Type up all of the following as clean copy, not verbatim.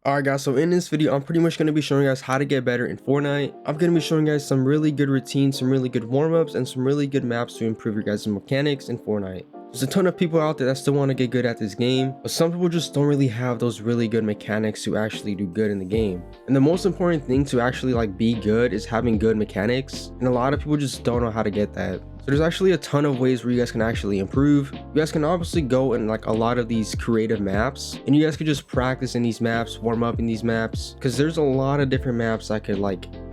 Alright guys, so in this video I'm pretty much going to be showing you guys how to get better in Fortnite. I'm going to be showing you guys some really good routines, some really good warm-ups, and some really good maps to improve your guys' mechanics in Fortnite. There's a ton of people out there that still want to get good at this game, but some people just don't really have those really good mechanics to actually do good in the game. And the most important thing to actually be good is having good mechanics, and a lot of people just don't know how to get that. So there's actually a ton of ways where you guys can actually improve. You guys can obviously go in a lot of these creative maps, and you guys could just practice in these maps, warm up in these maps, because there's a lot of different maps that could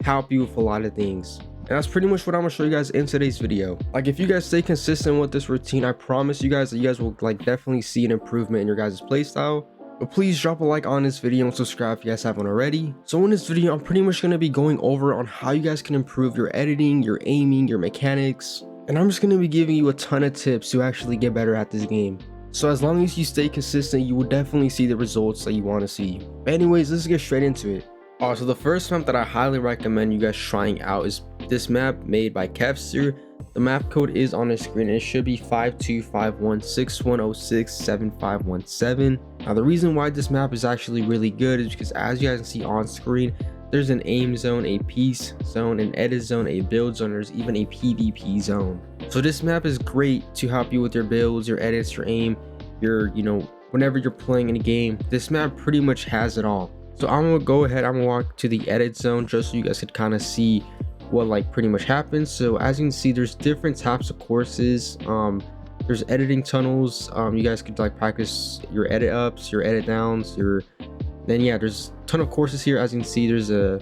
help you with a lot of things. And that's pretty much what I'm gonna show you guys in today's video. If you guys stay consistent with this routine, I promise you guys that you guys will definitely see an improvement in your guys' playstyle. But please drop a like on this video and subscribe if you guys haven't already. So in this video, I'm pretty much going to be going over on how you guys can improve your editing, your aiming, your mechanics. And I'm just going to be giving you a ton of tips to actually get better at this game. So as long as you stay consistent, you will definitely see the results that you want to see. But anyways, let's get straight into it. So the first map that I highly recommend you guys trying out is this map made by Kevster. The map code is on the screen and it should be 525161067517. Now the reason why this map is actually really good is because, as you guys can see on screen, there's an aim zone, a peace zone, an edit zone, a build zone, there's even a PvP zone. So this map is great to help you with your builds, your edits, your aim, your whenever you're playing in a game. This map pretty much has it all. So I'm gonna go ahead, I'm gonna walk to the edit zone just so you guys could kind of see what pretty much happens. So as you can see, there's different types of courses. There's editing tunnels. You guys could practice your edit ups, your edit downs, there's a ton of courses here. As you can see, there's a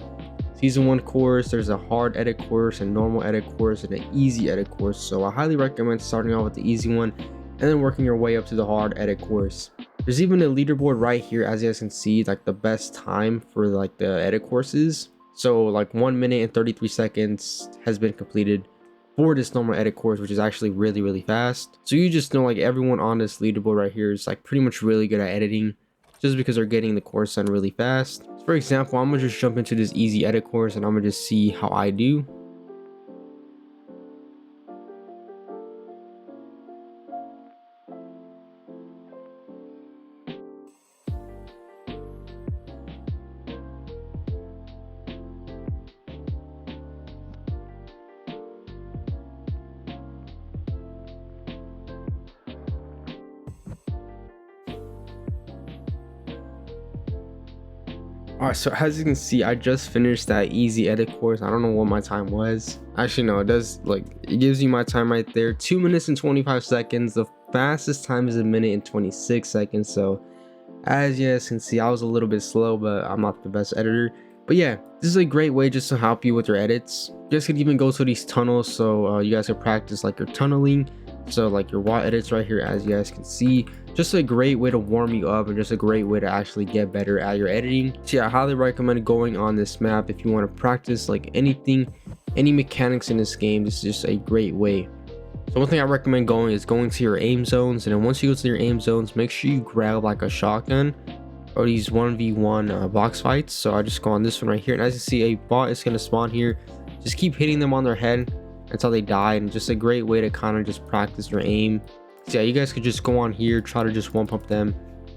season 1 course, there's a hard edit course, a normal edit course, and an easy edit course. So I highly recommend starting off with the easy one and then working your way up to the hard edit course. There's even a leaderboard right here, as you guys can see, the best time for the edit courses. So 1 minute and 33 seconds has been completed for this normal edit course, which is actually really fast. So you just know everyone on this leaderboard right here is pretty much really good at editing, just because they're getting the course done really fast. So for example, I'm gonna just jump into this easy edit course and I'm gonna just see how I do. Alright, so as you can see, I just finished that easy edit course. I don't know what my time was. Actually, no, it does, it gives you my time right there. 2 minutes and 25 seconds. The fastest time is 1 minute and 26 seconds. So as you guys can see, I was a little bit slow, but I'm not the best editor. But yeah, this is a great way just to help you with your edits. You guys could even go to these tunnels, so you guys could practice your tunneling. So your wall edits right here, as you guys can see. Just a great way to warm you up and just a great way to actually get better at your editing. So yeah, I highly recommend going on this map if you want to practice anything, any mechanics in this game. This is just a great way. So one thing I recommend going is going to your aim zones, and then once you go to your aim zones, make sure you grab a shotgun or these 1v1 box fights. So I just go on this one right here, and as you see, a bot is going to spawn here. Just keep hitting them on their head until they die, and just a great way to kind of just practice your aim. So yeah, you guys could just go on here, try to just one pump them,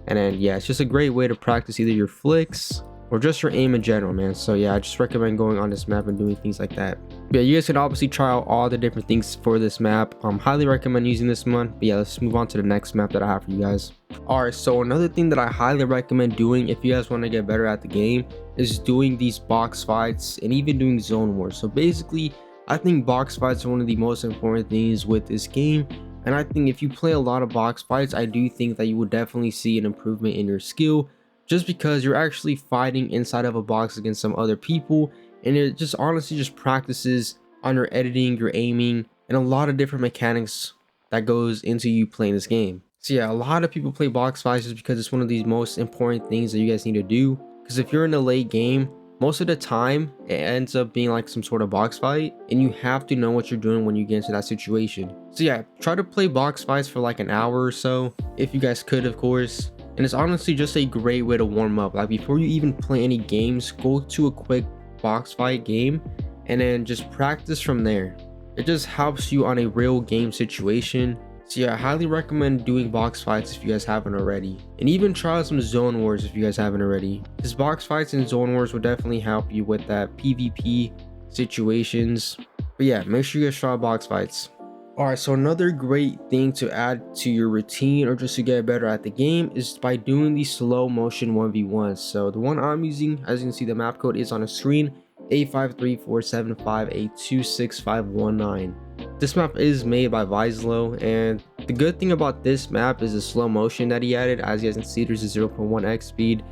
and then yeah, it's just a great way to practice either your flicks or just your aim in general, man. So yeah, I just recommend going on this map and doing things like that. But yeah, you guys can obviously try out all the different things for this map. Highly recommend using this one. But yeah, let's move on to the next map that I have for you guys. Alright, so another thing that I highly recommend doing if you guys want to get better at the game is doing these box fights and even doing zone wars. So basically, I think box fights are one of the most important things with this game. And I think if you play a lot of box fights, I do think that you will definitely see an improvement in your skill, just because you're actually fighting inside of a box against some other people, and it just honestly just practices on your editing, your aiming, and a lot of different mechanics that goes into you playing this game. So yeah, a lot of people play box fights just because it's one of the most important things that you guys need to do, because if you're in a late game, most of the time it ends up being some sort of box fight, and you have to know what you're doing when you get into that situation. So yeah, try to play box fights for an hour or so if you guys could, of course. And it's honestly just a great way to warm up. Before you even play any games, go to a quick box fight game and then just practice from there. It just helps you on a real game situation. So yeah, I highly recommend doing box fights if you guys haven't already, and even try out some zone wars if you guys haven't already, because box fights and zone wars will definitely help you with that PvP situations. But yeah, make sure you guys try box fights. Alright, so another great thing to add to your routine or just to get better at the game is by doing the slow motion 1v1s. So the one I'm using, as you can see, the map code is on the screen, 8534758266519. This map is made by Vislo, and the good thing about this map is the slow motion that he added. As you guys can see, there's a 0.1x speed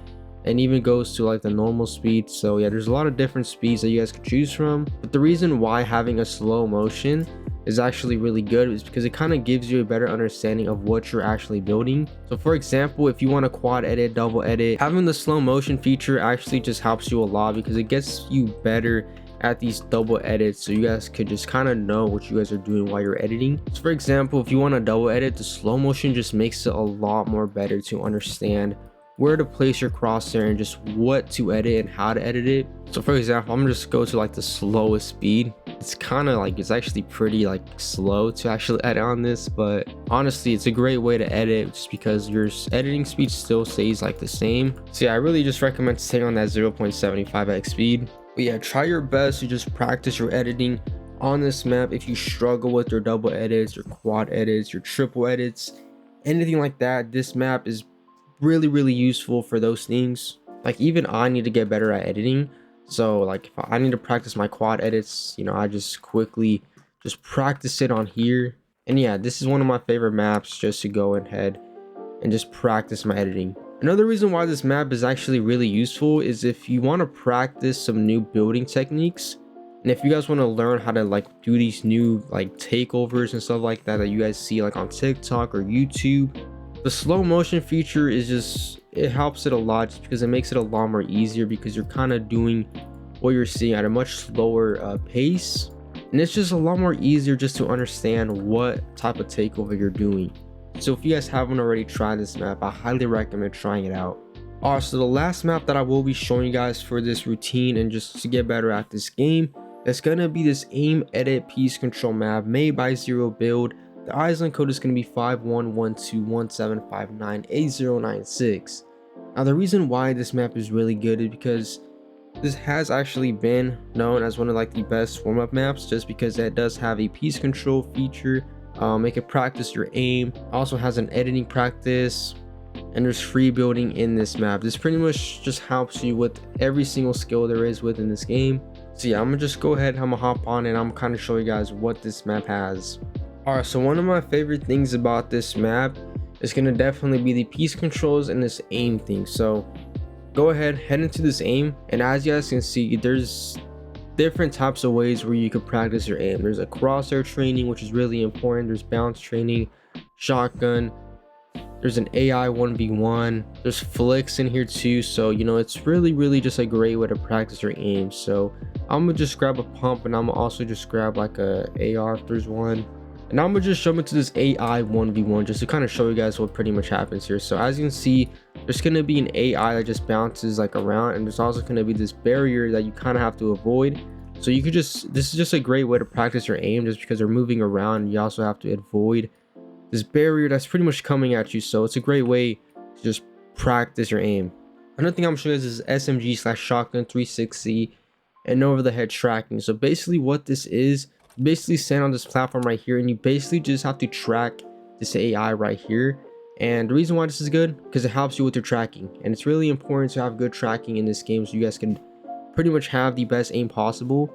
and even goes to like the normal speed. So yeah, there's a lot of different speeds that you guys can choose from, but the reason why having a slow motion is actually really good is because it kind of gives you a better understanding of what you're actually building. So for example, if you want to quad edit, double edit, having the slow motion feature actually just helps you a lot because it gets you better at these double edits, so you guys could just kind of know what you guys are doing while you're editing. So for example, if you want to double edit, the slow motion just makes it a lot more better to understand where to place your crosshair and just what to edit and how to edit it. So for example, I'm gonna just go to like the slowest speed. It's kind of like, it's actually pretty like slow to actually edit on this, but honestly it's a great way to edit just because your editing speed still stays like the same. So yeah, I really just recommend staying on that 0.75x speed. But yeah, try your best to just practice your editing on this map. If you struggle with your double edits, your quad edits, your triple edits, anything like that, this map is really useful for those things. Like even I need to get better at editing, so like if I need to practice my quad edits, you know, I just quickly just practice it on here. And yeah, this is one of my favorite maps just to go ahead and just practice my editing. Another reason why this map is actually really useful is if you want to practice some new building techniques, and if you guys want to learn how to like do these new like takeovers and stuff like that that you guys see like on TikTok or YouTube. The slow motion feature is just, it helps it a lot just because it makes it a lot more easier because you're kind of doing what you're seeing at a much slower pace, and it's just a lot more easier just to understand what type of takeover you're doing. So if you guys haven't already tried this map, I highly recommend trying it out. Alright, so the last map that I will be showing you guys for this routine and just to get better at this game, it's gonna be this aim edit piece control map made by Zero Build. The island code is going to be 511217598096. Now the reason why this map is really good is because this has actually been known as one of like the best warm-up maps, just because it does have a piece control feature. It can practice your aim, also has an editing practice, and there's free building in this map. This pretty much just helps you with every single skill there is within this game. So yeah, I'm gonna just go ahead, I'm gonna hop on and I'm kind of show you guys what this map has. Alright, so one of my favorite things about this map is going to definitely be the piece controls and this aim thing. So go ahead, head into this aim, and as you guys can see, there's different types of ways where you can practice your aim. There's a crosshair training, which is really important. There's bounce training, shotgun, there's an AI 1v1, there's flicks in here too. So you know, it's really just a great way to practice your aim. So I'm gonna just grab a pump, and I'm gonna also just grab like a AR if there's one. And I'm gonna just jump into this AI 1v1 just to kind of show you guys what pretty much happens here. So as you can see, there's gonna be an AI that just bounces like around, and there's also gonna be this barrier that you kind of have to avoid. So you could just, this is just a great way to practice your aim just because they're moving around. You also have to avoid this barrier that's pretty much coming at you. So it's a great way to just practice your aim. Another thing I'm showing you is SMG/shotgun 360 and over the head tracking. So basically what this is, basically stand on this platform right here, and you basically just have to track this AI right here. And the reason why this is good, because it helps you with your tracking, and it's really important to have good tracking in this game so you guys can pretty much have the best aim possible.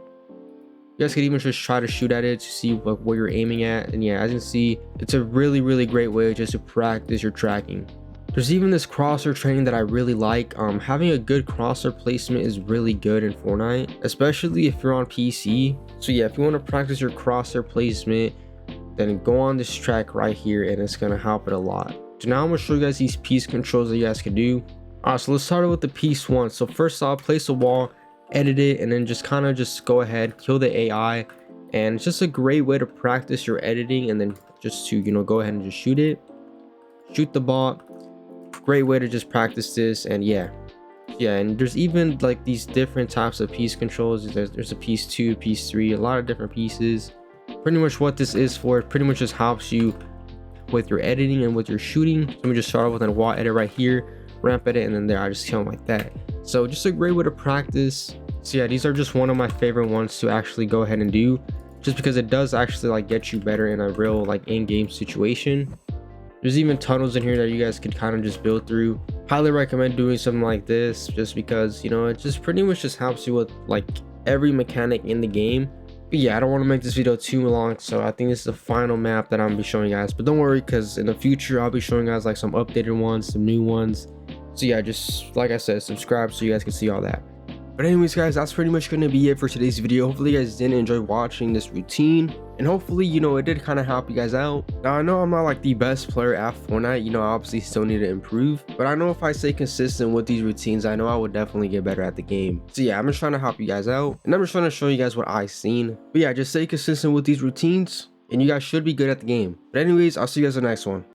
You guys can even just try to shoot at it to see what you're aiming at. And yeah, as you can see, it's a really great way just to practice your tracking. There's even this crosshair training that I really like. Having a good crosshair placement is really good in Fortnite, especially if you're on PC. So yeah, if you want to practice your crosshair placement, then go on this track right here, and it's gonna help it a lot. So now I'm gonna show you guys these piece controls that you guys can do. Alright, so let's start with the piece one. So first off, place a wall, edit it, and then just kind of just go ahead, kill the AI. And it's just a great way to practice your editing, and then just to, you know, go ahead and just shoot it, shoot the bot. Great way to just practice this. And yeah, and there's even like these different types of piece controls. There's a piece 2, piece 3, a lot of different pieces. Pretty much what this is for, it pretty much just helps you with your editing and with your shooting. So let me just start off with a wall edit right here, ramp edit, and then there I just kill them like that. So just a great way to practice. So yeah, these are just one of my favorite ones to actually go ahead and do, just because it does actually like get you better in a real like in-game situation. There's even tunnels in here that you guys could kind of just build through. Highly recommend doing something like this, just because, you know, it just pretty much just helps you with like every mechanic in the game. But yeah, I don't want to make this video too long, so I think this is the final map that I'm gonna be showing you guys. But don't worry, because in the future I'll be showing you guys like some updated ones, some new ones. So yeah, just like I said, subscribe so you guys can see all that. But anyways guys, that's pretty much gonna be it for today's video. Hopefully you guys did enjoy watching this routine, and hopefully, you know, it did kind of help you guys out. Now I know I'm not like the best player at Fortnite, you know, I obviously still need to improve, but I know if I stay consistent with these routines, I know I would definitely get better at the game. So yeah, I'm just trying to help you guys out, and I'm just trying to show you guys what I've seen. But yeah, just stay consistent with these routines and you guys should be good at the game. But anyways, I'll see you guys in the next one.